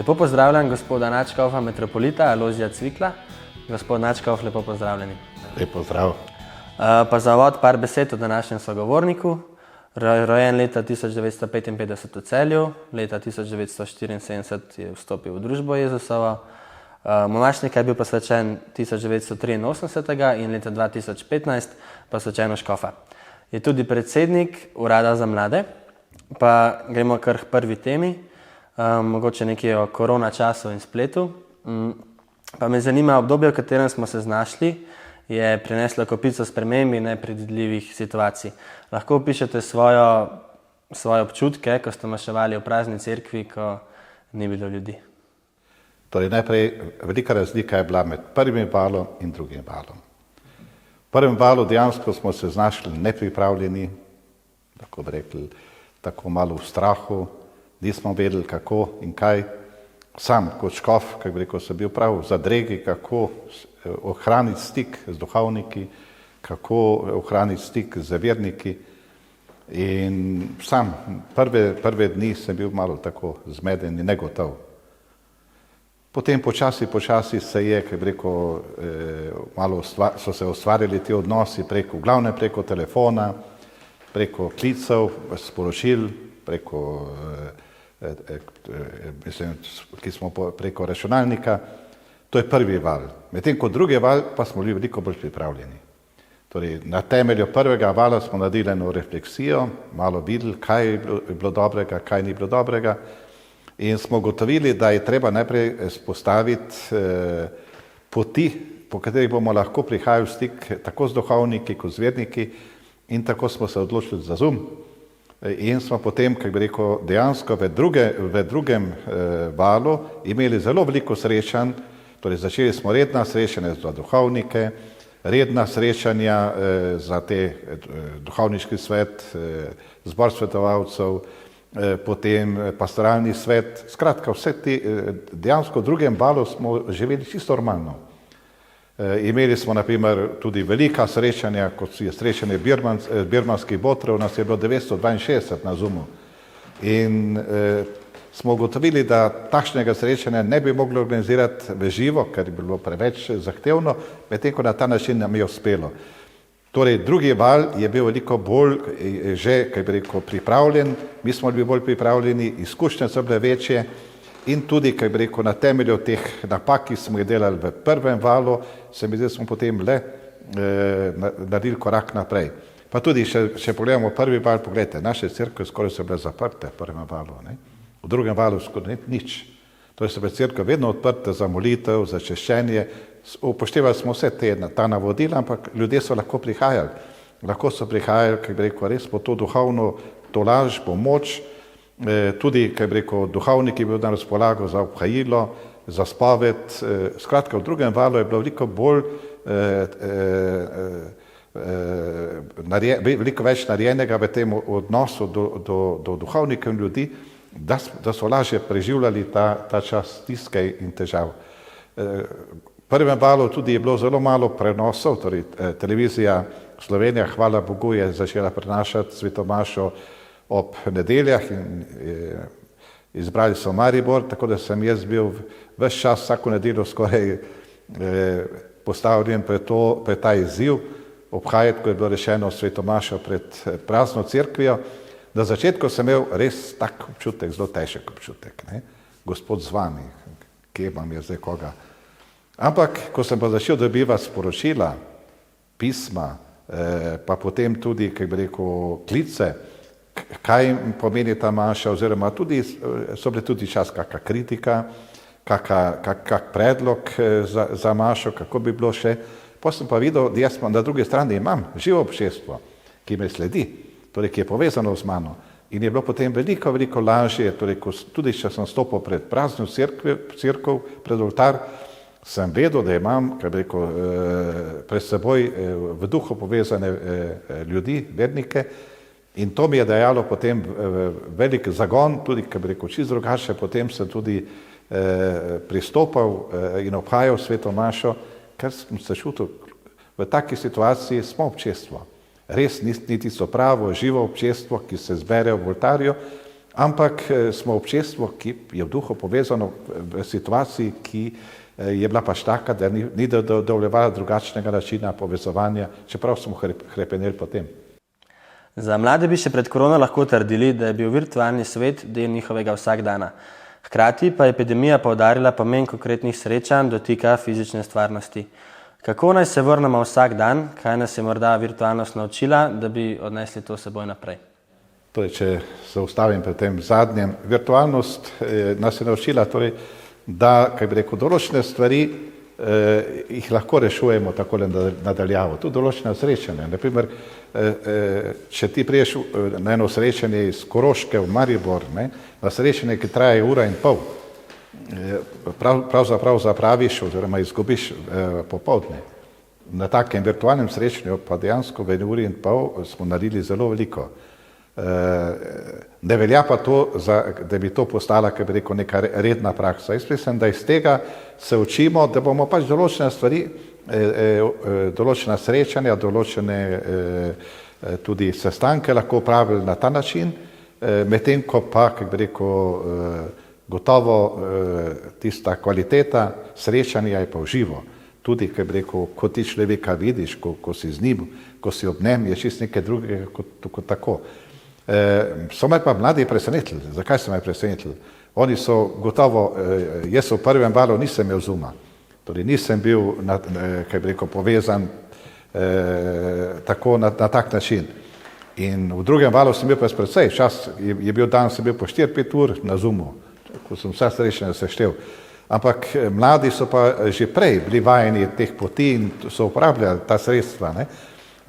Lepo pozdravljam gospoda Nadškofa, metropolita Alojzija Cvikla. Gospod Nadškof, lepo pozdravljeni. Lep pozdrav. Pa za uvod par besed o današnjem sogovorniku. Rojen leta 1955 v Celju, leta 1974 je vstopil v družbo Jezusovo. Monašnik je bil posvečen 1983 in leta 2015 posvečen v škofa. Je tudi predsednik Urada za mlade. Pa gremo kar k prvi temi, mogoče nekaj o korona času in spletu. Pa me zanima, obdobje, v katerem smo se znašli, je prineslo kopico sprememb in nepredvidljivih situacij. Lahko opišete svoje občutke, ko ste maševali v prazni cerkvi, ko ni bilo ljudi? Torej, najprej velika razlika je bila med prvim valom in drugim valom. V prvem valu dejansko smo se znašli nepripravljeni, tako bi rekli, tako malo v strahu, nismo vedeli kako in kaj. Sam kot škof, kako bi rekel, sem bil prav v zadregi, kako ohraniti stik z duhovniki, kako ohraniti stik z verniki. In sam prve dni sem bil malo tako zmeden in negotov. Potem počasi se je, kako bi rekel, malo so se ustvarili ti odnosi preko telefona, preko klicev, sporočil, ki smo preko računalnika. To je prvi val. Medtem ko drugi val pa smo bili veliko bolj pripravljeni. Torej, na temelju prvega vala smo naredili eno refleksijo, malo videli, kaj je bilo dobrega, kaj ni bilo dobrega. In smo ugotovili, da je treba najprej spostaviti poti, po katerih bomo lahko prihajali v stik tako z duhovniki kot z verniki. In tako smo se odločili za Zoom in smo potem, kako bi rekel, dejansko v drugem valu imeli zelo veliko srečanj. Torej, začeli smo redna srečanja za duhovnike, redna srečanja za te duhovniški svet, zbor svetovalcev, potem pastoralni svet. Skratka, vse ti dejansko v drugem valu smo živeli čisto normalno. Imeli smo na primer tudi velika srečanja, kot je srečanje birmanskih botrov, nas je bilo 962 na Zoomu. In smo ugotovili, da takšnega srečanja ne bi mogli organizirati v živo, ker je bilo preveč zahtevno, medtem ko na ta način nam je uspelo. Torej, drugi val je bil veliko bolj že, kako bi rekel, pripravljen, mi smo bili bolj pripravljeni, izkušnje so bile večje. In tudi, kako bi rekel, na temelju teh napak, ki smo jih delali v prvem valu, se mi zdi, da smo potem le naredili korak naprej. Pa tudi, če pogledamo prvi val, pogledajte, naše cerkve skoraj so bile zaprte v prvem valu, ne? V drugem valu skoraj nič. Torej so bile cerkve vedno odprte za molitev, za češčenje, upoštevali smo vse ta navodila, ampak ljudje so lahko prihajali. Lahko so prihajali, kako bi rekel, res po to duhovno tolažbo, moč. Tudi, kaj bi rekel, duhovnik je bil na razpolago za obhajilo, za spoved. Skratka, v drugem valu je bilo veliko bolj, veliko več narejenega v tem odnosu do duhovnikov in ljudi, da so lažje preživljali ta čas stiske in težav. V prvem valu tudi je bilo zelo malo prenosov, torej televizija Slovenija, hvala Bogu, je začela prenašati svetomašo ob nedeljah in izbrali so Maribor, tako da sem jaz bil ves čas, vsako nedeljo skoraj postavljen pred ta izziv, obhajati, ko je bilo rečeno svetomašo pred prazno cerkvijo. Na začetku sem imel res tak občutek, zelo težek občutek, ne? Gospod z vami, kje vam je zdaj koga. Ampak, ko sem pa začel dobivati sporočila, pisma, pa potem tudi, kako bi rekel, klice, kaj pomeni ta maša, oziroma tudi so bile tudi čas kakšna kritika, kak predlog za mašo, kako bi bilo še. Potem sem pa videl, da jaz na drugi strani imam živo občestvo, ki me sledi, torej ki je povezano z mano. In je bilo potem veliko lažje, torej tudi če sem stopil pred prazno cerkev, pred oltar, sem vedel, da imam, kako bi rekel, pred seboj v duhu povezane ljudi, vernike. In to mi je dajalo potem velik zagon, tudi, kako bi rekel, čisto drugače, potem sem tudi pristopal in obhajal sveto mašo, ker sem se čutil, v taki situaciji smo občestvo. Res ni tisto pravo, živo občestvo, ki se zbere v oltarju, ampak smo občestvo, ki je v duhu povezano v situaciji, ki je bila pač taka, da ni dovoljevala drugačnega načina povezovanja, čeprav smo hrepeneli po tem. Za mlade bi še pred korono lahko trdili, da je bil virtualni svet del njihovega vsakdana. Hkrati pa je epidemija poudarila pomen konkretnih srečanj, dotika fizične stvarnosti. Kako naj se vrnemo vsak dan, kaj nas je morda virtualnost naučila, da bi odnesli to seboj naprej? Torej, če se ustavim pri tem zadnjem, virtualnost nas je naučila, torej, da, kaj bi rekel, določene stvari jih lahko rešujemo takole nadaljavo. Tu določene srečanje. Naprimer, če ti priješ na eno srečanje iz Koroške v Maribor, na srečanje, ki traje 1,5 ure, pravzaprav zapraviš oziroma izgubiš popoldne. Na takem virtualnem srečanju pa dejansko v 1,5 ure smo naredili zelo veliko. Ne velja pa to, da bi to postala, kaj bi rekel, neka redna praksa. Jaz mislim, da iz tega se učimo, da bomo pač določene stvari, določena srečanja, določene tudi sestanke lahko upravili na ta način, medtem ko pa, kaj bi rekel, gotovo tista kvaliteta srečanja je pa v živo. Tudi, kaj bi rekel, ko ti človeka vidiš, ko si z njim, ko si ob njem, je čist nekaj drugega kot tako. So me pa mladi presenetili. Zakaj so me presenetili? Oni so gotovo, jaz v prvem valu nisem imel Zooma, torej nisem bil, kaj bi rekel, povezan tako na tak način. In v drugem valu sem bil pa precej, čas je bil dan, sem bil po 4-5 ur na Zoomu, ko sem vsa srečanja seštel. Ampak mladi so pa že prej bili vajeni teh poti in so uporabljali ta sredstva, ne?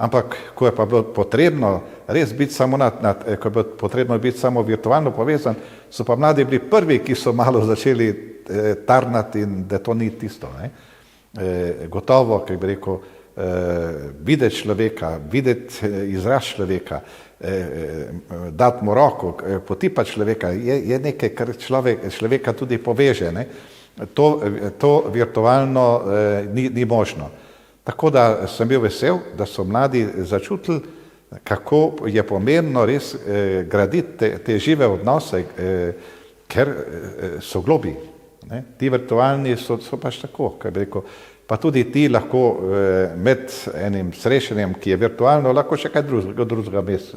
Ampak ko je pa bilo potrebno res biti samo ko je bilo potrebno biti samo virtualno povezan, so pa mladi bili prvi, ki so malo začeli tarnati in da to ni tisto, ne? Gotovo, kaj bi rekel, videti človeka, videti izraz človeka, dati mu roko, potipati človeka, je nekaj, kar človeka tudi poveže, ne? To virtualno ni možno. Tako da sem bil vesel, da so mladi začutili, kako je pomembno res graditi te žive odnose, ker so globi. Ti virtualni so pač tako, kaj bi rekel, pa tudi ti lahko med enim srečanjem, ki je virtualno, lahko še kaj drugega mes.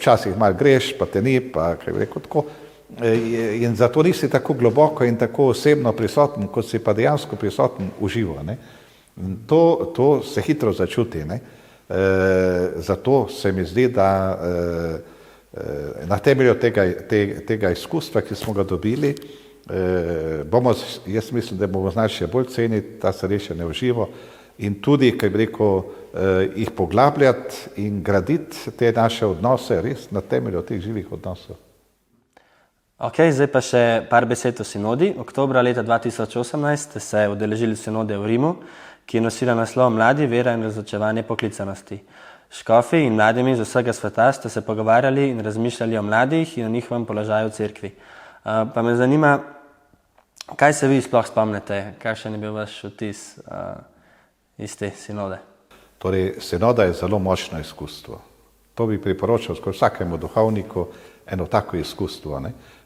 Včasih malo greš, pa te ni, pa kaj bi rekel, tako. In zato nisi tako globoko in tako osebno prisoten, kot si pa dejansko prisoten v živo. To se hitro začuti. Zato se mi zdi, da na temelju tega izkustva, ki smo ga dobili, jaz mislim, da bomo znali še bolj ceniti ta srečanja v živo in tudi, kaj bi rekel, jih poglabljati in graditi te naše odnose res na temelju teh živih odnosov. Ok, zdaj pa še par besed o sinodi. Oktobra leta 2018 ste se udeležili sinode v Rimu, ki je nosila naslov Mladi, vera in razločevanje poklicanosti. Škofi in mladimi z vsega sveta ste se pogovarjali in razmišljali o mladih in o njihovem položaju v cerkvi. Pa me zanima, kaj se vi sploh spomnite, kakšen je bil vaš vtis iz te sinode? Torej, sinoda je zelo močno izkustvo. To bi priporočal vsakemu duhovniku eno tako izkustvo.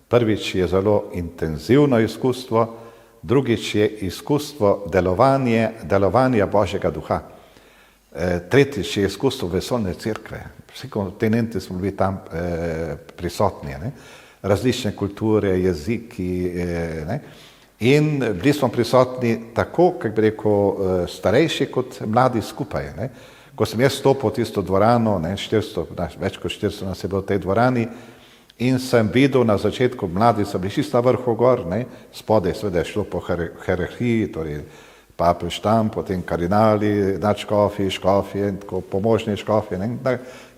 Prvič je zelo intenzivno izkustvo, drugič je izkustvo delovanja Božjega duha. Tretjič je izkustvo vesoljne cerkve. Vsi kontinenti smo bili tam prisotni, različne kulture, jeziki. In bili smo prisotni tako, kako bi rekel, starejši kot mladi skupaj. Ko sem jaz stopil v tisto dvorano, več kot 400 nas je bilo v tej dvorani, in sem videl na začetku, mladi so bili čisto na vrhu gor, spodaj seveda je šlo po hierarhiji, torej papež tam, potem kardinali, nadškofi, škofi in tako pomožni škofi,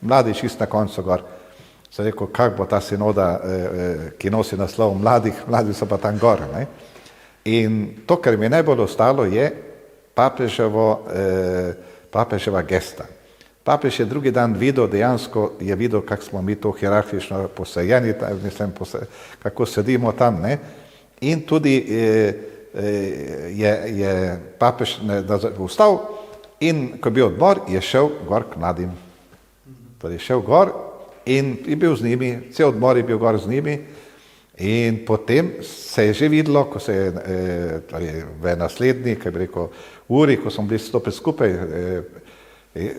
mladi čisto na koncu gor. Sem rekel, kak bo ta sinoda, ki nosi naslov mladi so pa tam gor. In to, kar mi je najbolj ostalo, je papeževa gesta. Papež je drugi dan videl, dejansko je videl, kako smo mi to hierarhično posejeni, kako sedimo tam. In tudi je papež vstal in ko je bil odmor, je šel gor k mladim. Torej šel gor in je bil z njimi, cel odmor je bil gor z njimi in potem se je že videlo, ko se je v naslednji, kaj bi rekel, uri, ko smo bili stopili skupaj,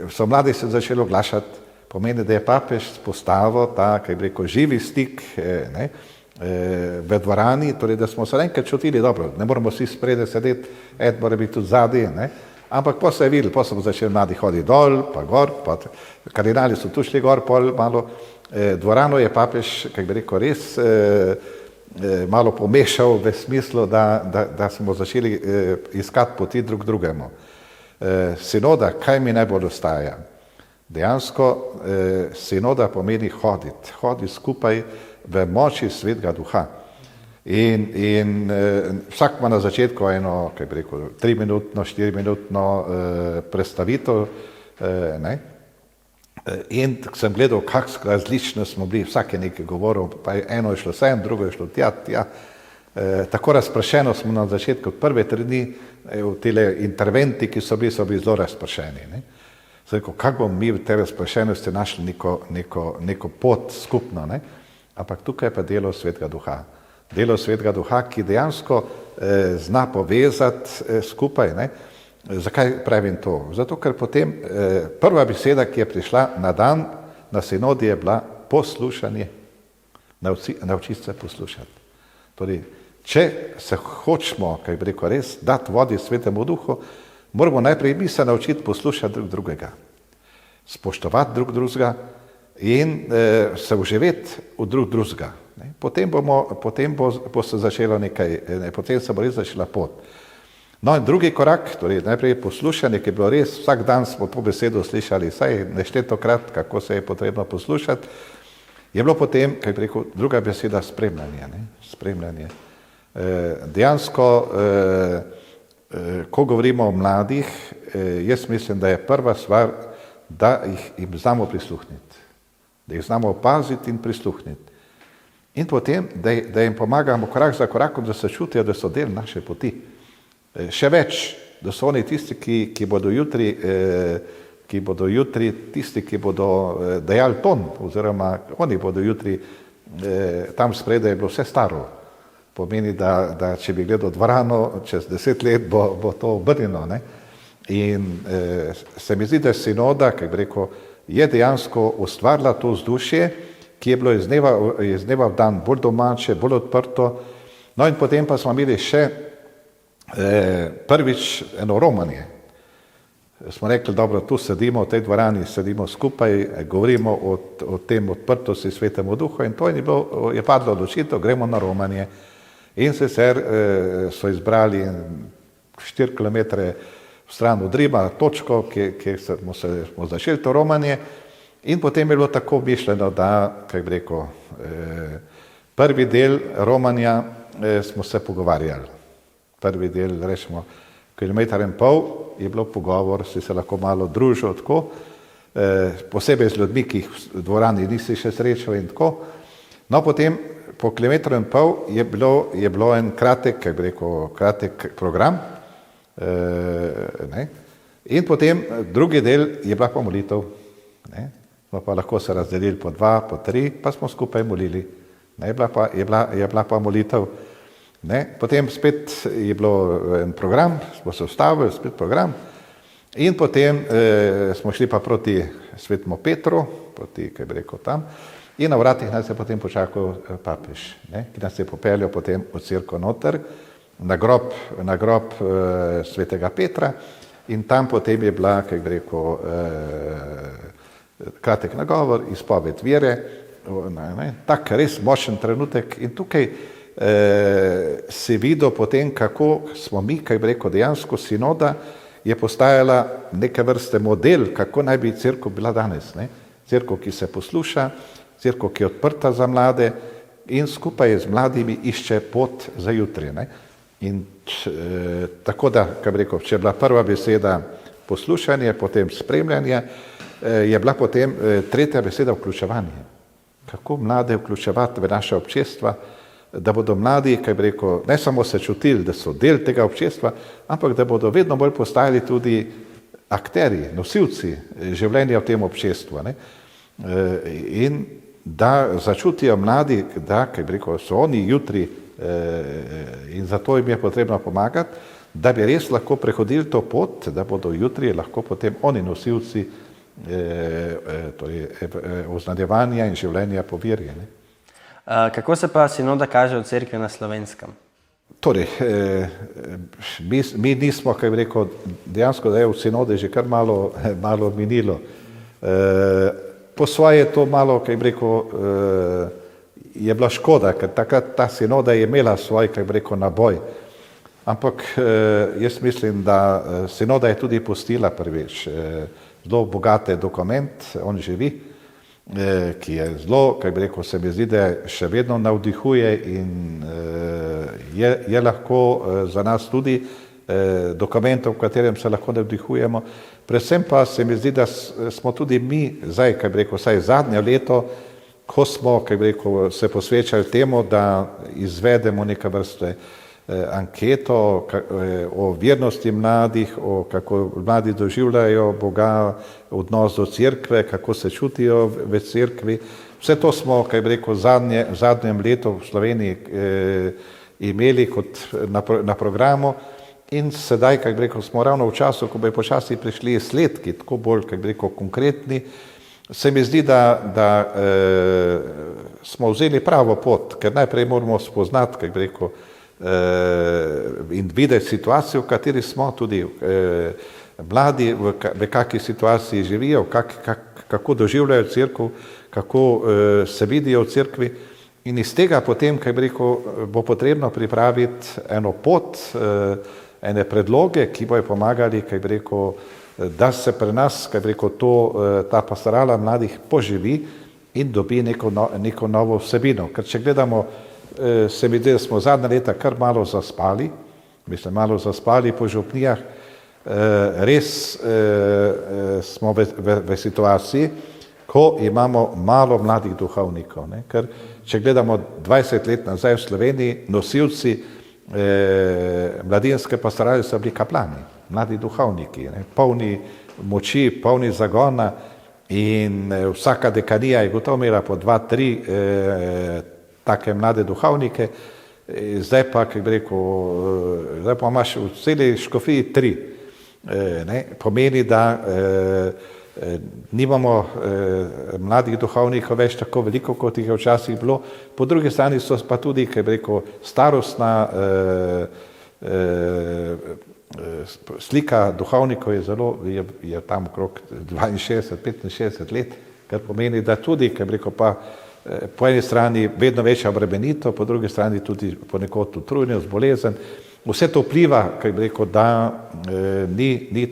so mladi se začeli oglašati, pomeni, da je papež spostavil ta, kaj bi rekel, živi stik v dvorani, torej da smo se enkrat čutili dobro, ne moramo vsi spredaj sedeti, ed mora biti tudi zadaj, ampak pa se je videli, pa so začeli mladi hoditi dol, pa gor, pa kardinali so tu šli gor, pol malo, dvorano je papež, kaj bi rekel, res malo pomešal v smislu, da smo začeli iskati poti drug drugemu. Sinoda, kaj mi najbolj ostaja? Dejansko sinoda pomeni hoditi skupaj v moči Svetega Duha. In vsak ima na začetku eno, kaj bi rekel, 3-minutno, 4-minutno predstavitev, in sem gledal, kako različno smo bili, vsak je nekaj govoril, pa eno je šlo sem, drugo je šlo tja. Tako razprašeno smo na začetku, prve 3 dni, v tele interventi, ki so bili zelo razprašeni. Sem rekel, kako bomo mi v tej razprašenosti našli neko pot skupno, ampak tukaj je pa delo Svetega Duha. Delo Svetega Duha, ki dejansko zna povezati skupaj. Zakaj pravim to? Zato, ker potem prva beseda, ki je prišla na dan, na sinodi je bila poslušanje. Naučiti se poslušati. Torej, če se hočemo, kaj bi rekel, res dati vodi Svetemu Duhu, moramo najprej mi se naučiti poslušati drug drugega, spoštovati drug drugega in se uživeti v drug drugega. Potem bo se začelo nekaj, potem se bo res začela pot. No in drugi korak, torej najprej poslušanje, ki je bilo res, vsak dan smo to besedo slišali, saj neštetokrat, kako se je potrebno poslušati, je bilo potem, kaj bi rekel, druga beseda spremljanje. Dejansko, ko govorimo o mladih, jaz mislim, da je prva stvar, da jim znamo prisluhniti, da jih znamo opaziti in prisluhniti. In potem, da jim pomagamo korak za korakom, da se čutijo, da so del naše poti. Še več, da so oni tisti, ki bodo jutri tisti, ki bodo dajali ton, oziroma oni bodo jutri, tam spredaj je bilo vse staro. Pomeni, da če bi gledal dvorano, čez 10 let bo to obrnjeno. In se mi zdi, da sinoda, kaj bi rekel, je dejansko ustvarila to vzdušje, ki je bilo iz dneva v dan bolj domače, bolj odprto. No in potem pa smo imeli še prvič eno romanje. Smo rekli, dobro, tu sedimo, v tej dvorani sedimo skupaj, govorimo o tem odprtosti Svetemu Duhu in to je padlo odločitev, gremo na romanje. In sicer so izbrali 4 kilometre v stran od Rima točko, kjer smo začeli to romanje in potem je bilo tako mišljeno, da, kaj bi rekel, prvi del romanja smo se pogovarjali. Prvi del, rečemo, 1,5 kilometra je bilo pogovor, si se lahko malo družil tako, posebej z ljudmi, ki jih v dvorani nisi še srečal in tako. No, potem po 1,5 kilometra je bilo en kratek, kaj bi rekel, kratek program. In potem drugi del je bila pa molitev. Smo pa lahko se razdelili po 2, po 3, pa smo skupaj molili. Je bila pa molitev. Potem spet je bilo en program, smo se ustavili, spet program in potem smo šli pa proti Svetemu Petru, proti, kaj bi rekel, tam in na vratih nas je potem počakal papež, ki nas je popeljal potem v cerkev noter, na grob Svetega Petra in tam potem je bila, kaj bi rekel, kratek nagovor, izpoved vere, tak res močen trenutek in tukaj se videl potem, kako smo mi, kaj bi rekel, dejansko sinoda je postajala neke vrste model, kako naj bi cerkev bila danes. Cerkev, ki se posluša, cerkev, ki je odprta za mlade in skupaj z mladimi išče pot za jutri. In tako da, kaj bi rekel, če je bila prva beseda poslušanje, potem spremljanje, je bila potem tretja beseda vključevanje. Kako mlade vključevati v naše občestva, da bodo mladi, kaj bi rekel, ne samo se čutili, da so del tega občestva, ampak da bodo vedno bolj postajali tudi akterji, nosilci življenja v tem občestvu. in da začutijo mladi, da, kaj bi rekel, so oni jutri in zato jim je potrebno pomagati, da bi res lahko prehodili to pot, da bodo jutri lahko potem oni nosilci oznanjevanja in življenja po veri. Kako se pa sinoda kaže v cerkvi na Slovenskem? Torej, mi nismo, kaj bi rekel, dejansko da je v sinode že kar malo minilo. Po svoje to malo, kaj bi rekel, je bila škoda, ker takrat ta sinoda je imela svoj, kaj bi rekel, naboj. Ampak jaz mislim, da sinoda je tudi pustila prvič zelo bogate dokument, on živi, ki je zelo, kaj bi rekel, se mi zdi, da še vedno navdihuje in je lahko za nas tudi dokument, v katerem se lahko navdihujemo. Predvsem pa se mi zdi, da smo tudi mi zdaj, kaj bi rekel, vsaj zadnje leto, ko smo, kaj bi rekel, se posvečali temu, da izvedemo neke vrste anketo o vernosti mladih, o kako mladi doživljajo Boga, odnos do cerkve, kako se čutijo v cerkvi. Vse to smo, kaj bi rekel, v zadnjem letu v Sloveniji imeli kot na programu in sedaj, kaj bi rekel, smo ravno v času, ko bi počasi prišli izsledki, tako bolj, kaj bi rekel, konkretni. Se mi zdi, da smo vzeli pravo pot, ker najprej moramo spoznati, kaj bi rekel, in videti situacijo, v kateri smo, tudi mladi v kakšni situaciji živijo, kako doživljajo cerkev, kako se vidijo v cerkvi in iz tega potem, kaj bi rekel, bo potrebno pripraviti eno pot, ene predloge, ki bojo pomagali, kaj bi rekel, da se pri nas, kaj bi rekel, ta pastorala mladih poživi in dobi neko novo vsebino. Ker če gledamo, se mi zdi, da smo zadnja leta kar malo zaspali po župnijah, res smo v situaciji, ko imamo malo mladih duhovnikov. Ker če gledamo 20 let nazaj v Sloveniji, nosilci mladinske pastorale so bili kaplani, mladi duhovniki, polni moči, polni zagona in vsaka dekanija je gotovo imela po 2-3 take mlade duhovnike, zdaj pa, kaj bi rekel, zdaj pa imaš v celi škofiji 3. Pomeni, da nimamo mladih duhovnikov več tako veliko, kot jih je včasih bilo. Po drugi strani so pa tudi, kaj bi rekel, starostna slika duhovnikov je tam okrog 62-65 let, kar pomeni, da tudi, kaj bi rekel, pa po eni strani vedno večja obremenitev, po drugi strani tudi ponekod utrujenost, bolezen. Vse to vpliva, kaj bi rekel, da ni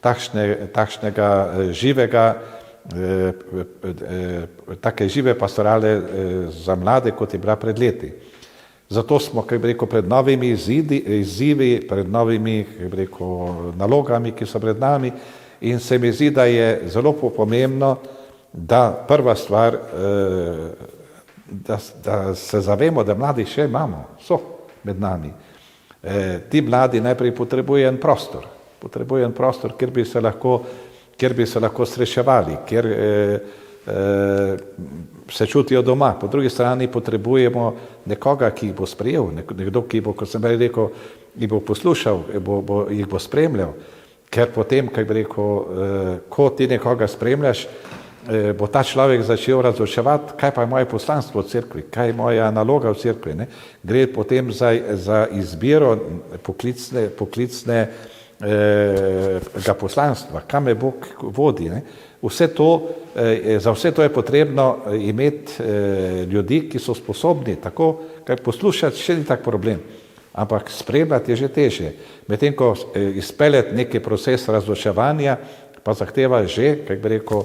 takšnega živega, take žive pastorale za mlade, kot je bila pred leti. Zato smo, kaj bi rekel, pred novimi izzivi, pred novimi, kaj bi rekel, nalogami, ki so pred nami in se mi zdi, da je zelo pomembno, da prva stvar, da se zavemo, da mladi še imamo, so med nami. Ti mladi najprej potrebujejo en prostor, kjer bi se lahko srečevali, kjer se čutijo doma. Po drugi strani potrebujemo nekoga, ki jih bo sprejel, nekdo, ki bo, kot sem rekel, jih bo poslušal, jih bo spremljal, ker potem, kaj bi rekel, ko ti nekoga spremljaš, bo ta človek začel razočevati, kaj pa je moje poslanstvo v cerkvi, kaj je moja naloga v cerkvi. Gre potem za izbiro poklicnega poslanstva, kam me Bog vodi. Za vse to je potrebno imeti ljudi, ki so sposobni tako, kaj poslušati še ni tak problem, ampak spremljati je že težje. Medtem ko izpeljati neki proces razočevanja, pa zahteva že, kaj bi rekel,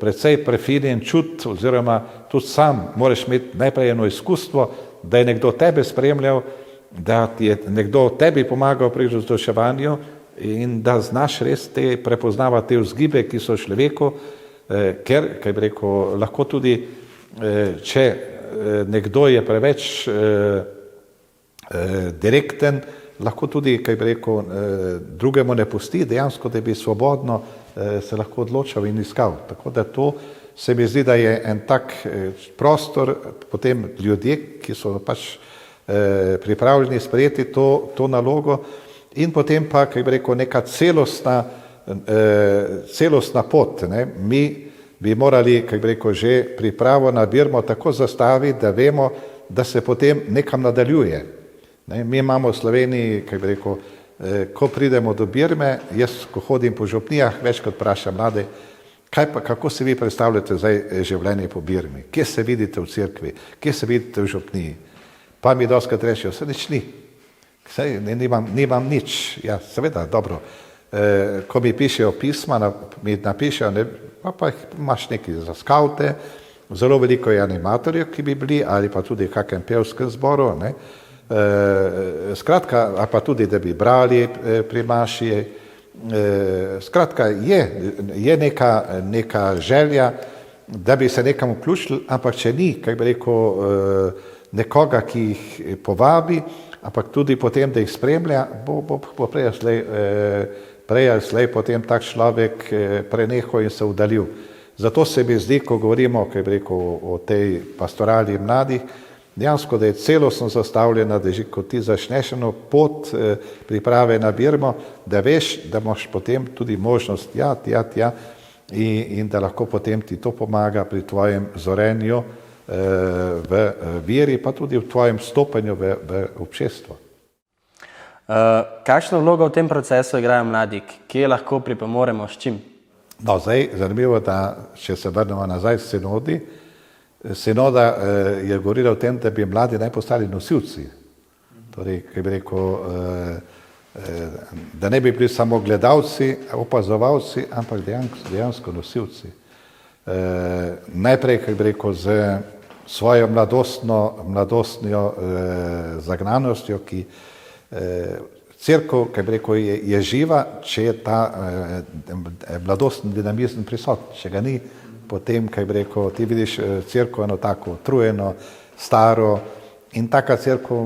precej prefinjen čut, oziroma tudi sam moraš imeti najprej eno izkustvo, da je nekdo tebe spremljal, da ti je nekdo tebi pomagal pri razočevanju in da znaš res prepoznavati te vzgibe, ki so v človeku, ker, kaj bi rekel, lahko tudi, če nekdo je preveč direkten, lahko tudi, kaj bi rekel, drugemu ne pusti dejansko, da bi svobodno se lahko odločal in iskal. Tako da to se mi zdi, da je en tak prostor, potem ljudje, ki so pač pripravljeni sprejeti to nalogo in potem pa, kaj bi rekel, neka celostna pot. Ne? Mi bi morali, kaj bi rekel, že pripravo na Birmo tako zastaviti, da vemo, da se potem nekam nadaljuje. Ne? Mi imamo v Sloveniji, kaj bi rekel, ko pridemo do Birme, jaz, ko hodim po župnijah, večkrat vprašam mlade, kako si vi predstavljate zdaj življenje po Birmi? Kje se vidite v cerkvi? Kje se vidite v župniji? Pa mi doskrat rečejo, se nič ni. Nimam nič. Ja, seveda, dobro. Ko mi pišejo pisma, mi napišejo, pa imaš nekaj za skavte, zelo veliko je animatorjev, ki bi bili, ali pa tudi v kakem pevskem zboru, ne. Skratka, ali pa tudi, da bi brali pri maši. Skratka, je neka želja, da bi se nekam vključili, ampak če ni, kaj bi rekel, nekoga, ki jih povabi, ampak tudi potem, da jih spremlja, bo prej ali slej potem tak človek prenehal in se udalil. Zato se mi zdi, ko govorimo, kaj bi rekel, o tej pastorali mladih, dejansko, da je celostno zastavljena, da že ko ti začneš eno pot priprave na Birmo, da veš, da imaš potem tudi možnost tja in da lahko potem ti to pomaga pri tvojem zorenju v veri, pa tudi v tvojem stopanju v občestvo. Kakšno vlogo v tem procesu igrajo mladi? Kje lahko pripomoremo, s čim? No, zdaj, zanimivo, da če se vrnemo nazaj s sinodi, Sinoda je govorila o tem, da bi mladi naj postali nosilci. Torej, kaj bi rekel, da ne bi bili samo gledalci, opazovalci, ampak dejansko nosilci. Najprej, kaj bi rekel, z svojo mladostno zagnanostjo, ki cerkev, kaj bi rekel, je živa, če je ta mladostni dinamizem prisoten. Če ga ni, potem, kaj bi rekel, ti vidiš cerkev eno tako utrujeno, staro in taka cerkev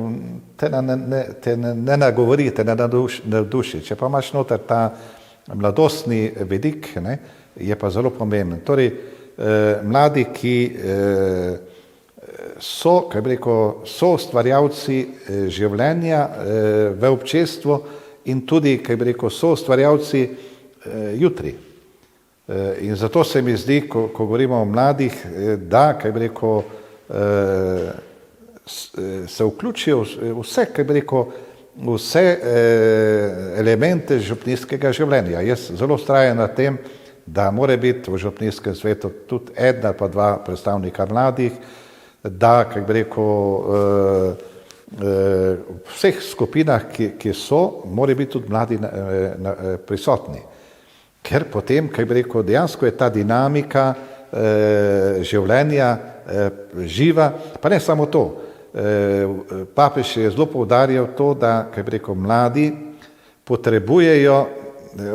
te ne nagovori, te ne navduši. Če pa imaš noter ta mladostni vidik, ne, je pa zelo pomemben. Torej, mladi, ki so, kaj bi rekel, so ustvarjalci življenja v občestvu in tudi, kaj bi rekel, so ustvarjalci jutri. In zato se mi zdi, ko govorimo o mladih, da, kaj bi rekel, se vključijo vse, kaj bi rekel, vse elemente župnijskega življenja. Jaz zelo vztrajam na tem, da mora biti v župnijskem svetu tudi ena pa dva predstavnika mladih, da, kaj bi rekel, v vseh skupinah, ki so, mora biti tudi mladi prisotni. Ker potem, kaj bi rekel, dejansko je ta dinamika življenja živa, pa ne samo to. Papež je zelo poudarjal to, da, kaj bi rekel, mladi potrebujejo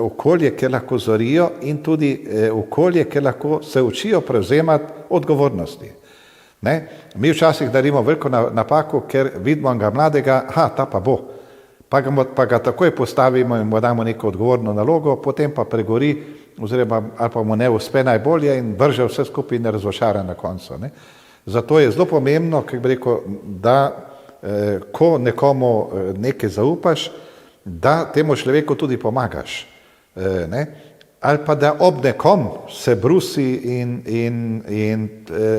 okolje, kjer lahko zorijo in tudi okolje, kjer lahko se učijo prevzemati odgovornosti. Ne? Mi včasih naredimo veliko napako, ker vidimo ga mladega, ta pa bo. Pa ga takoj postavimo in mu damo neko odgovorno nalogo, potem pa pregori, oziroma ali pa mu ne uspe najbolje in vrže vse skupaj in razočara na koncu. Ne? Zato je zelo pomembno, kaj bi rekel, da ko nekomu nekaj zaupaš, da temu človeku tudi pomagaš. Ne? Ali pa da ob nekom se brusi in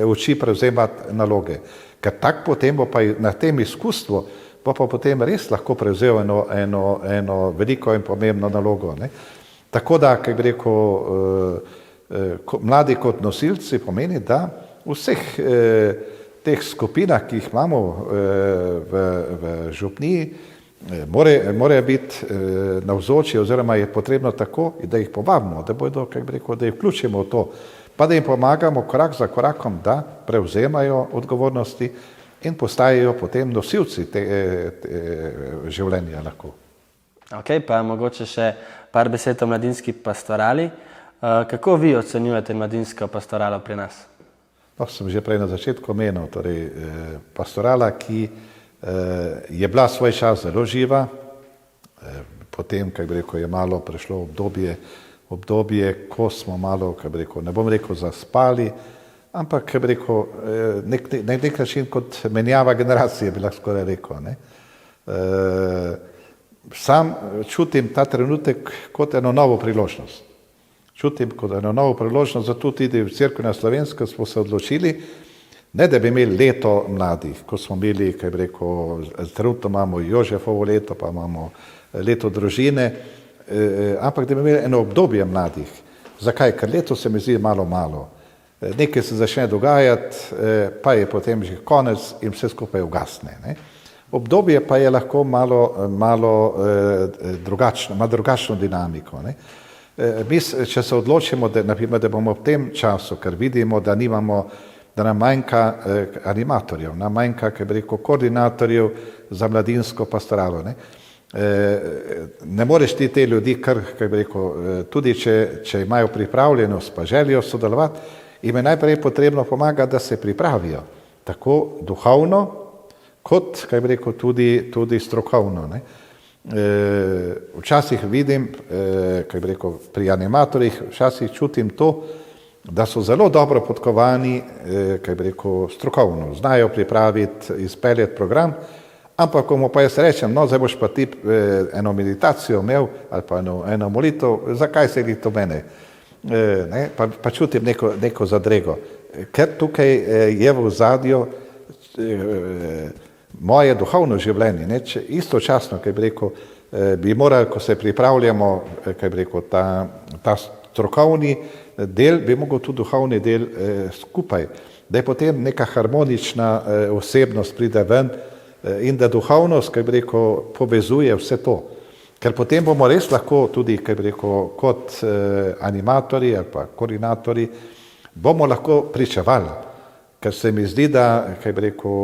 uči prevzemati naloge. Ker tak potem bo pa na tem izkustvu pa potem res lahko prevzel eno veliko in pomembno nalogo. Ne? Tako da, kaj bi rekel, mladi kot nosilci pomeni, da v vseh teh skupinah, ki jih imamo v župniji, morajo biti navzoči oziroma je potrebno tako, da jih povabimo, da bodo, kaj bi rekel, da jih vključimo v to, pa da jim pomagamo korak za korakom, da prevzemajo odgovornosti in postajajo potem nosilci te življenja lahko. Ok, pa mogoče še par besed o mladinski pastorali. Kako vi ocenjujete mladinsko pastoralo pri nas? No, sem že prej na začetku omenil, torej pastorala, ki je bila svoj čas zelo živa, potem, kaj bi rekel, je malo prešlo obdobje obdobje, ko smo malo, kaj bi rekel, ne bom rekel zaspali, ampak, kaj bi rekel, na nek način kot menjava generacije, bi lahko skoraj rekel. Ne. Sam čutim ta trenutek kot eno novo priložnost. Čutim kot eno novo priložnost, zato tudi v Cerkvi na Slovenskem smo se odločili, ne da bi imeli leto mladih, ko smo imeli, kaj bi rekel, trenutno imamo Jožefovo leto, pa imamo leto družine, ampak da bi imeli eno obdobje mladih. Zakaj? Ker leto se mi zdi malo. Nekaj se začne dogajati, pa je potem že konec in vse skupaj ugasne. Ne? Obdobje pa je lahko malo drugačno, ima drugačno dinamiko. Ne? Mi, če se odločimo, da bomo v tem času, ker vidimo, da nam manjka animatorjev, nam manjka, kaj bi rekel, koordinatorjev za mladinsko pastoralo. Ne moreš ti te ljudi, kar, kaj bi rekel, tudi če imajo pripravljenost, pa želijo sodelovati, jim je najprej potrebno pomagati, da se pripravijo, tako duhovno, kot, kaj bi rekel, tudi strokovno. Ne? Včasih vidim, kaj bi rekel, pri animatorjih, včasih čutim to, da so zelo dobro podkovani, kaj bi rekel, strokovno, znajo pripraviti, izpeljati program, ampak ko mu pa jaz rečem, no, zdaj boš pa ti eno meditacijo imel, ali pa eno molitev, zakaj se to mene? Pa čutim neko zadrego. Ker tukaj je v ozadju moje duhovno življenje, ne, istočasno, kaj bi rekel, bi morali, ko se pripravljamo, kaj bi rekel, ta strokovni del, bi mogel tudi duhovni del skupaj, da je potem neka harmonična osebnost pride ven in da duhovnost, kaj bi rekel, povezuje vse to. Ker potem bomo res lahko tudi, kaj bi rekel, kot animatorji ali pa koordinatorji, bomo lahko pričevali, ker se mi zdi, da, kaj bi rekel,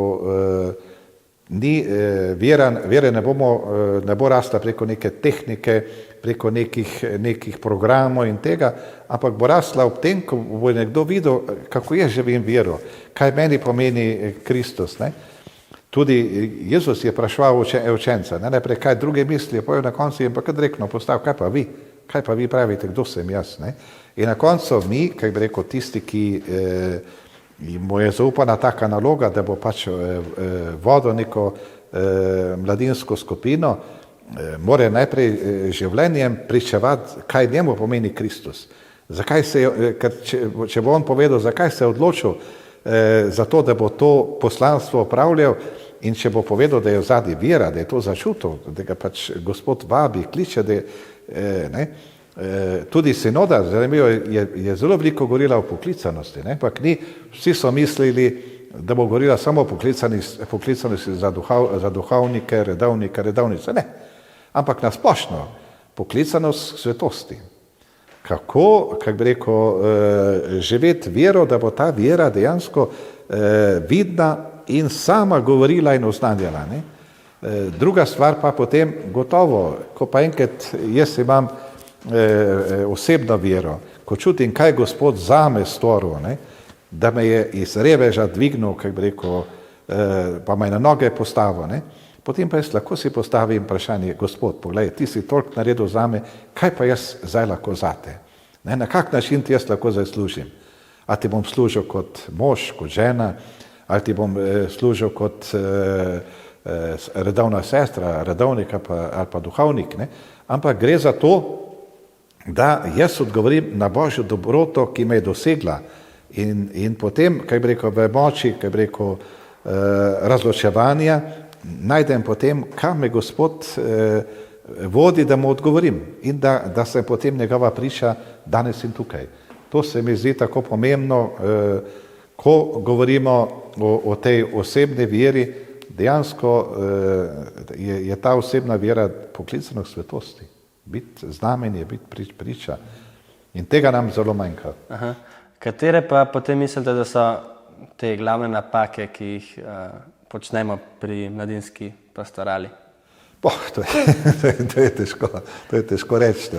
vere ne bo rasla preko neke tehnike, preko nekih programov in tega, ampak bo rasla ob tem, ko bo nekdo videl, kako jaz živim vero, kaj meni pomeni Kristus. Ne? Tudi Jezus je vprašal učenca, najprej kaj druge mislijo, potem na koncu je pa kar rekno postavil, kaj pa vi pravite, kdo sem jaz. Ne? In na koncu mi, kaj bi rekel, tisti, ki mu je zaupana taka naloga, da bo pač vodil neko mladinsko skupino, mora najprej življenjem pričevati, kaj njemu pomeni Kristus. Ker če bo on povedal, zakaj se je odločil za to, da bo to poslanstvo opravljal, in če bo povedal, da je v zadnji vera, da je to začutil, da ga pač Gospod vabi, kliče, tudi sinoda, zanimivo, je zelo veliko govorila o poklicanosti, ampak vsi so mislili, da bo govorila samo o poklicanosti za duhovnike, redovnice, ne. Ampak na splošno, poklicanost svetosti. Kako, kako bi rekel, živeti vero, da bo ta vera dejansko vidna in sama govorila in oznanjala. Ne? Druga stvar pa potem gotovo, ko pa enkrat jaz imam osebno vero, ko čutim, kaj Gospod zame storil, ne? Da me je iz reveža dvignil, kako bi rekel, pa me na noge postavil, ne? Potem pa jaz lahko si postavim vprašanje, Gospod, poglej, ti si toliko naredil zame, kaj pa jaz zdaj lahko zate? Ne? Na kak način ti jaz lahko zdaj služim? Ali ti bom služil kot mož, kot žena, ali ti bom služil kot redovna sestra, redovnik ali pa duhovnik, ne? Ampak gre za to, da jaz odgovorim na Božjo dobroto, ki me je dosegla in potem, kaj bi rekel, v moči, kaj bi rekel, razločevanja, najdem potem, kam me Gospod vodi, da mu odgovorim in da se potem njegova priča danes in tukaj. To se mi zdi tako pomembno, ko govorimo o tej osebni veri, dejansko je ta osebna vera poklicana v svetosti. Biti znamenje, biti priča. In tega nam zelo manjka. Aha. Katere pa potem mislite, da so te glavne napake, ki jih počnemo pri mladinski pastorali? To je težko reči.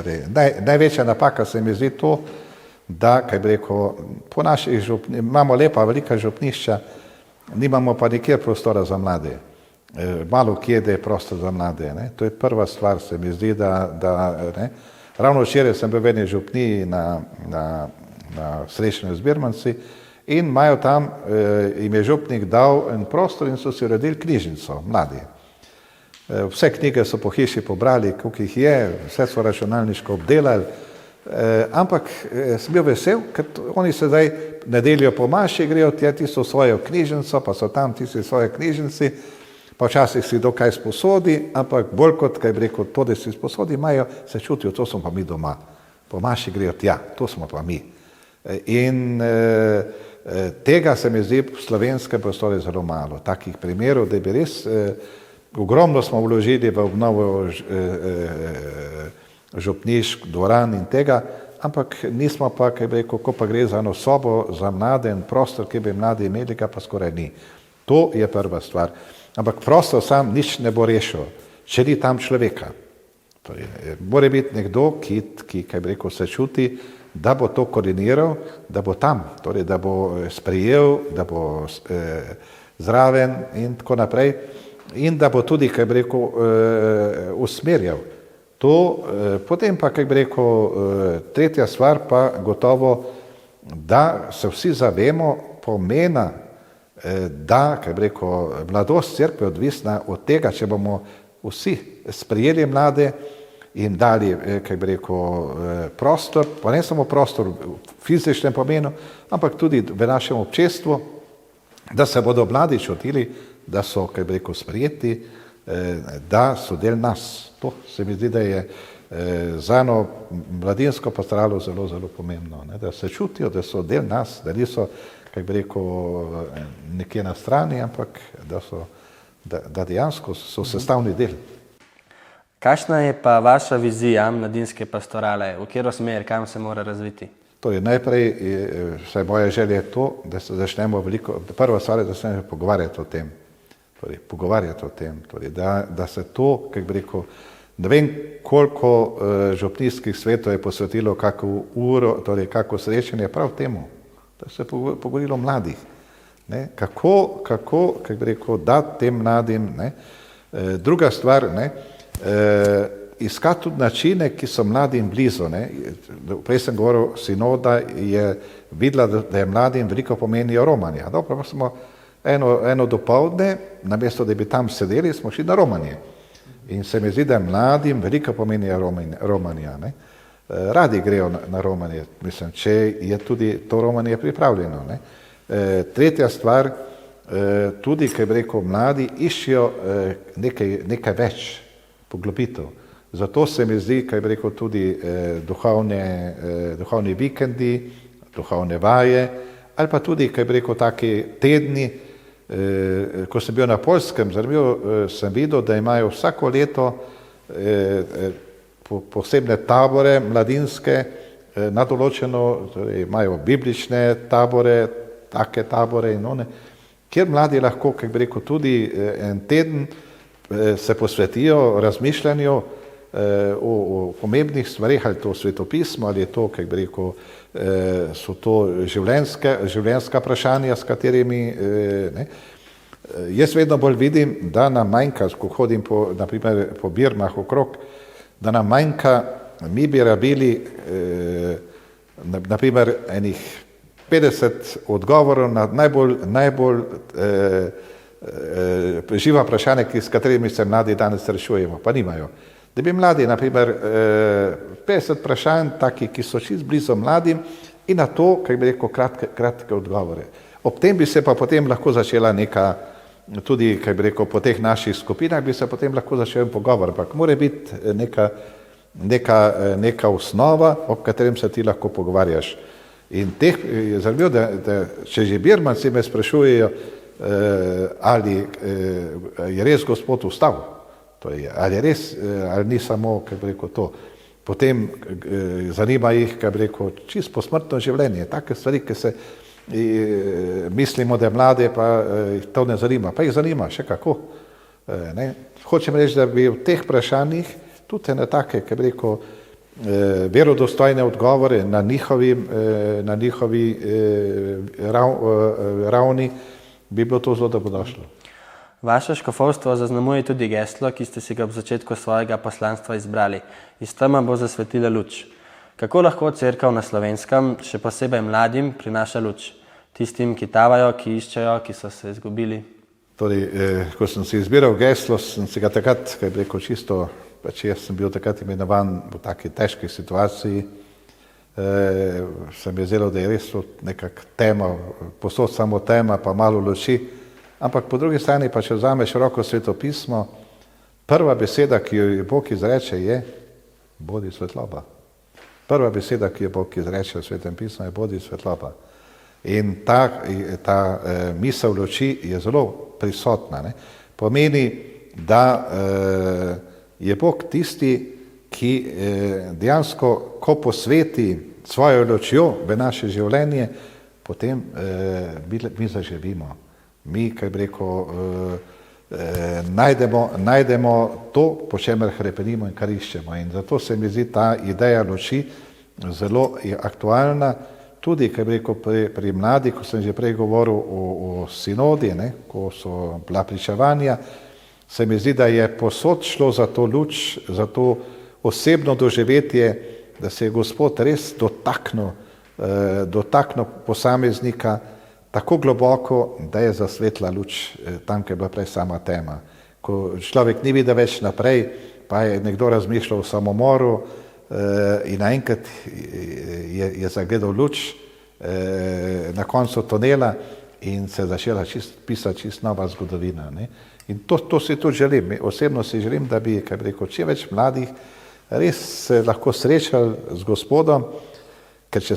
Največja napaka se mi zdi to, da, kaj bi rekel, po naših imamo lepa velika župnišča, nimamo pa nikjer prostora za mlade. Malo kje, da je prostor za mlade. Ne? To je prva stvar, se mi zdi, da Ravno včeraj sem bil v eni župniji na srečanju z Birmanci in imajo tam, jim je župnik dal en prostor in so si uredili knjižnico, mladi. Vse knjige so po hiši pobrali, koliko jih je, vse so računalniško obdelali, ampak sem bil vesel, ker oni se zdaj nedeljo po maši grejo tja tisto svojo knjižnico, pa so tam tisti svoje knjižnici, pa včasih si dokaj sposodi, ampak bolj kot, kaj bi rekel, to, da si sposodi, imajo, se čutijo, to smo pa mi doma. Po maši grejo tja, to smo pa mi. In tega se mi zdi v slovenskem prostoru zelo malo. Takih primerov, da bi res, ogromno smo vložili v obnovo župnišk, dvoran in tega, ampak nismo pa, kaj bi rekel, ko pa gre za eno sobo, za mlade in prostor, ki bi mladi imeli, ga pa skoraj ni. To je prva stvar. Ampak prostor sam nič ne bo rešil, če ni tam človeka. Torej, mora biti nekdo, ki kaj bi rekel, se čuti, da bo to koordiniral, da bo tam, torej, da bo sprejel, da bo zraven in tako naprej in da bo tudi, kaj bi rekel, usmerjal. To, potem pa, kaj bi rekel, tretja stvar pa gotovo, da se vsi zavemo pomena, da, kaj bi rekel, mladost cerkve je odvisna od tega, če bomo vsi sprejeli mlade in dali, kaj bi rekel, prostor, pa ne samo prostor v fizičnem pomenu, ampak tudi v našem občestvu, da se bodo mladi čutili, da so, kaj bi rekel, sprejeti, da so del nas. To se mi zdi, da je za eno mladinsko pastoralo zelo, zelo pomembno, ne? Da se čutijo, da so del nas, da niso, kaj bi rekel, nekje na strani, ampak da dejansko so sestavni del. Kakšna je pa vaša vizija mladinske pastorale, v katero smer, kam se mora razviti? Torej, najprej, vsaj moja želja je to, da se začnemo prva stvar je, da se pogovarjati o tem. Torej, pogovarjati o tem, torej, da se to, kaj bi rekel, ne vem, koliko župnijskih svetov je posvetilo kako uro, torej kako srečanje prav temu, da se pogovorilo o mladih. Ne? Kako, kaj bi rekel, dati tem mladim, ne? Druga stvar, ne? Iskati tudi načine, ki so mladim blizu. Ne? Prej sem govoril, sinoda je videla, da je mladim veliko pomenijo romanje. Dobro, pa smo eno dopoldne, namesto da bi tam sedeli, smo šli na romanje. In se mi zdi, da mladim veliko pomenijo romanja. Ne? Radi grejo na romanje, mislim, če je tudi to romanje pripravljeno. Ne? Tretja stvar, tudi, kaj bi rekel, mladi iščejo nekaj več poglobitev. Zato se mi zdi, kaj bi rekel, tudi duhovni vikendi, duhovne vaje, ali pa tudi, kaj bi rekel, taki tedni. Ko sem bil na Poljskem, sem videl, da imajo vsako leto posebne tabore mladinske na določeno, torej imajo biblične tabore, take tabore in one, kjer mladi lahko, kaj bi rekel, tudi en teden se posvetijo razmišljanju o pomembnih stvarih, ali to svetopismo, ali je to, kaj bi rekel, so to življenjska vprašanja, s katerimi, ne. Jaz vedno bolj vidim, da nam manjka, ko hodim naprimer po Birmah okrog, da nam manjka, mi bi rabili naprimer enih 50 odgovorov na najbolj živa vprašanja, s katerimi se mladi danes rešujemo, pa nimajo. Da bi mladi, naprimer, 50 vprašanj, taki, ki so čisto blizu mladim in na to, kaj bi rekel, kratke odgovore. Ob tem bi se pa potem lahko začela neka, tudi, kaj bi rekel, po teh naših skupinah bi se potem lahko začel pogovor, ampak mora biti neka osnova, ob katerem se ti lahko pogovarjaš. In je zanimivo, da če že Birmanci me sprašujejo, ali je res Gospod vstal, ali je res, ali ni samo, kaj bi rekel, to. Potem zanima jih, kaj bi rekel, čisto posmrtno življenje, take stvari, ki se mislimo, da je mlade, pa jih to ne zanima, pa jih zanima še kako. Ne? Hočem reči, da bi v teh vprašanjih tudi na take, kaj bi rekel, verodostojne odgovore na njihovi ravni bi bilo to zelo dobrodošlo. Vaše škofovstvo zaznamuje tudi geslo, ki ste si ga ob začetku svojega poslanstva izbrali. Iz tema bo zasvetila luč. Kako lahko cerkev na Slovenskem, še posebej mladim, prinaša luč? Tistim, ki tavajo, ki iščejo, ki so se izgubili? Torej, ko sem si izbiral geslo, sem si ga takrat, kaj bi rekel, čisto, pač jaz sem bil takrat imenovan v taki težki situaciji, se mi je zdelo, da je res nekak tema, posod samo tema, pa malo luči, ampak po drugi strani pa če vzameš roko svetopismo, prva beseda, ki jo Bog izreče, je bodi svetloba. Prva beseda, ki jo Bog izreče v Svetem pismu, je bodi svetloba. In ta misel luči je zelo prisotna. Ne? Pomeni, da je Bog tisti, ki dejansko, ko posveti svojo lučjo v naše življenje, potem mi zaživimo. Mi, kaj bi rekel, najdemo to, po čemer hrepenimo in kar iščemo. In zato se mi zdi ta ideja luči zelo aktualna, tudi, kaj bi rekel, pri mladih, ko sem že prej govoril o sinodi, ne, ko so bila pričevanja, se mi zdi, da je posod šlo za to luč, za to osebno doživetje, da se je Gospod res dotaknil posameznika tako globoko, da je zasvetla luč tam, kjer je bila prej sama tema. Ko človek ni videl več naprej, pa je nekdo razmišljal o samomoru in naenkrat je zagledal luč na koncu tunela in se je začela pisati čisto nova zgodovina. Ne? In to si tudi želim. Osebno si želim, da bi, kaj bi rekel, čim več mladih res se lahko srečali z Gospodom, ker če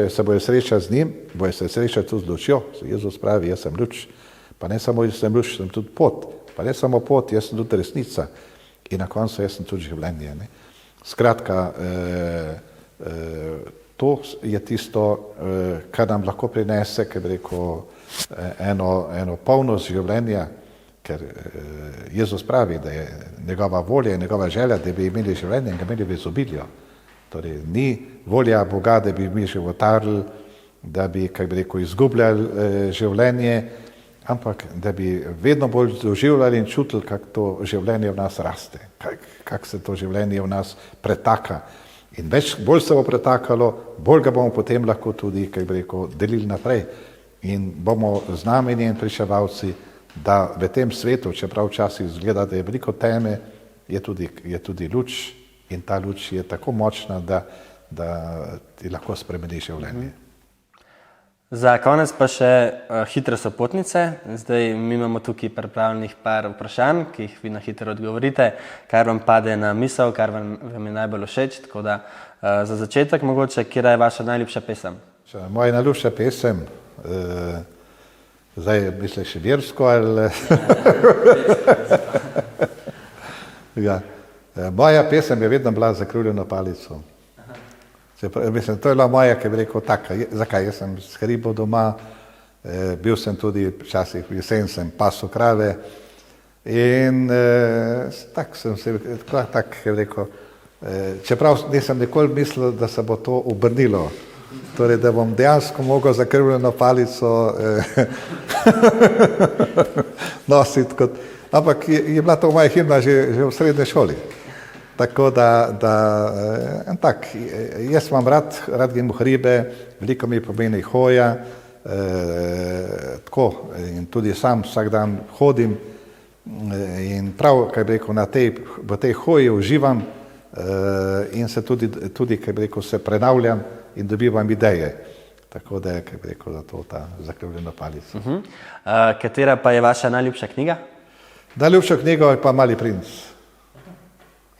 se bojo srečali z njim, bojo se srečali tudi z lučjo. Jezus pravi, jaz sem luč, pa ne samo jaz sem luč, sem tudi pot, pa ne samo pot, jaz sem tudi resnica in na koncu jaz sem tudi življenje. Ne? Skratka, to je tisto, kar nam lahko prinese, kaj bi rekel, eno polnost življenja, ker Jezus pravi, da je njegova volja in njegova želja, da bi imeli življenje in ga imeli v izobilju. Torej, ni volja Boga, da bi mi životarili, da bi, kaj bi rekel, izgubljali življenje, ampak da bi vedno bolj doživljali in čutili, kako to življenje v nas raste, kako se to življenje v nas pretaka. In bolj se bo pretakalo, bolj ga bomo potem lahko tudi, kaj bi rekel, delili naprej. In bomo znamenje in pričevalci, da v tem svetu, čeprav včasih izgleda, da je veliko teme, je tudi luč in ta luč je tako močna, da ti lahko spremeni življenje. Za konec pa še hitre sopotnice. Zdaj mi imamo tukaj pripravljenih par vprašanj, ki jih vi na hitro odgovorite, kar vam pade na misel, kar vam je najbolj všeč. Tako da za začetek mogoče, katera je vaša najljubša pesem? Moja najljubša pesem, zdaj misliš versko ali... Ja. Moja pesem je vedno bila Zakrivljeno palico. Mislim, to je bila moja, ki bi rekel, taka. Zakaj? Jaz sem s hribov doma, bil sem tudi včasih v jesen, sem pasel krave in tako sem se, tako je rekel, čeprav nisem nikoli mislil, da se bo to obrnilo. Torej, da bom dejansko mogel Zakrivljeno palico nositi kot, ampak je bila to moja himna že v srednji šoli. Tako da jaz imam rad grem v hribe, veliko mi pomeni hoja, tako in tudi sam vsak dan hodim in prav, kaj bi rekel, v tej hoji uživam in se tudi, kaj bi rekel, se prenavljam in dobivam ideje. Tako da je, kaj bi rekel, da to ta Zakrivljeno palico. Katera pa je vaša najljubša knjiga? Najljubša knjiga je pa Mali princ.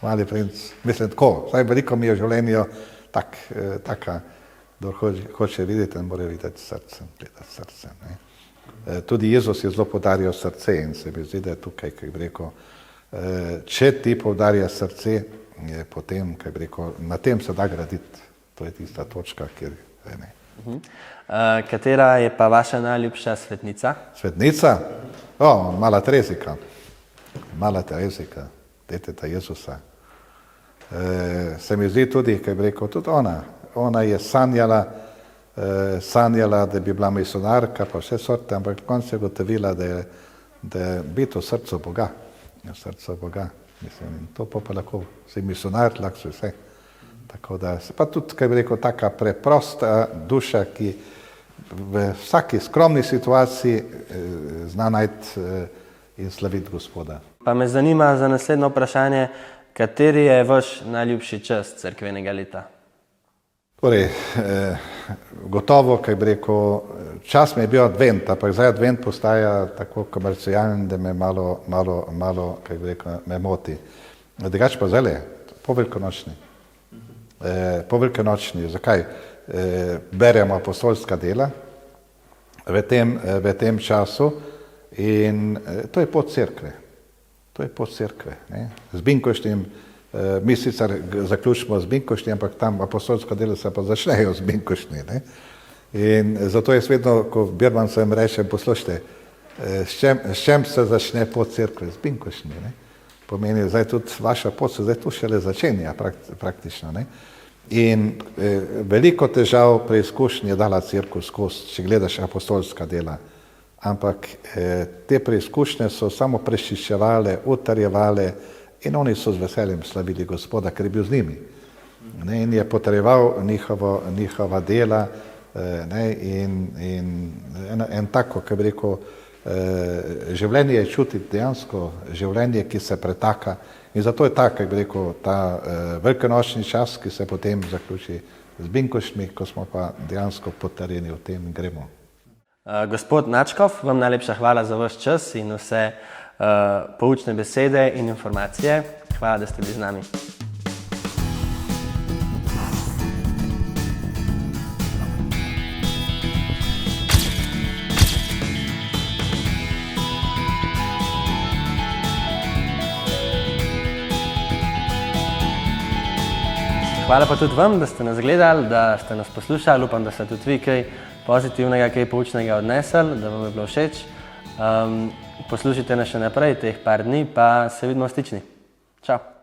Mali princ, mislim tako, zdaj veliko mi je v življenju taka, da hoče videti, ne more videti srcem, gledati srcem. Ne. Tudi Jezus je zelo podaril srce in se mi zdi, da je tukaj, kaj bi rekel, če ti podarja srce, je potem, kaj bi rekel, na tem se da graditi. To je tista točka, kjer ne. Katera je pa vaša najljubša svetnica? Svetnica? Mala Terezika. Mala Terezika, deteta Jezusa. Se mi zdi tudi, kaj bi rekel, tudi ona je sanjala, da bi bila misionarka, pa vse sorte, ampak konec je gotovila, da biti v srcu Boga. V srcu Boga. Mislim, in to pa lahko si misionar, lahko vse. Tako da se pa tudi, kaj bi rekel, taka preprosta duša, ki v vsaki skromni situaciji zna najti in slaviti Gospoda. Pa me zanima za naslednje vprašanje, kateri je vaš najljubši čas cerkvenega leta? Torej, gotovo, kaj bi rekel, čas mi je bil advent, ampak zdaj advent postaja tako komercialen, da me malo, kaj bi rekel, me moti. Drugače pa zdaj, povelikonočni. Povelikonočni, zakaj? Beremo apostolska dela v tem času in to je pot cerkve. To je pot cerkve. Z binkoštnim, mi sicer zaključimo z binkoštnim, ampak tam apostolska dela se pa začnejo z binkoštnim. In zato jaz vedno, ko birmancem rečem, poslušajte, s čem se začne pot cerkve? Z binkoštnim. Pomeni, zdaj tudi vaša pot se zdaj tu šele začenja praktično. In veliko težav preizkušnje je dala cerkev skozi, če gledaš apostolska dela. Ampak te preizkušnje so samo prečiščevale, utrjevale in oni so z veseljem slavili Gospoda, ker je bil z njimi. In je potrjeval njihova dela in en tako, kaj bi rekel, življenje je čutiti dejansko, življenje, ki se pretaka. In zato je tak, kaj bi rekel, ta velikonočni čas, ki se potem zaključi z binkoštmi, ko smo pa dejansko potrjeni v tem in gremo. Gospod Načkov, vam najlepša hvala za vaš čas in vse poučne besede in informacije. Hvala, da ste bili z nami. Hvala pa tudi vam, da ste nas gledali, da ste nas poslušali. Upam, da ste tudi vi kaj pozitivnega, kaj poučnega odnesli, da vam je bilo všeč. Poslušajte nas še naprej teh par dni, pa se vidimo v Stični. Čau!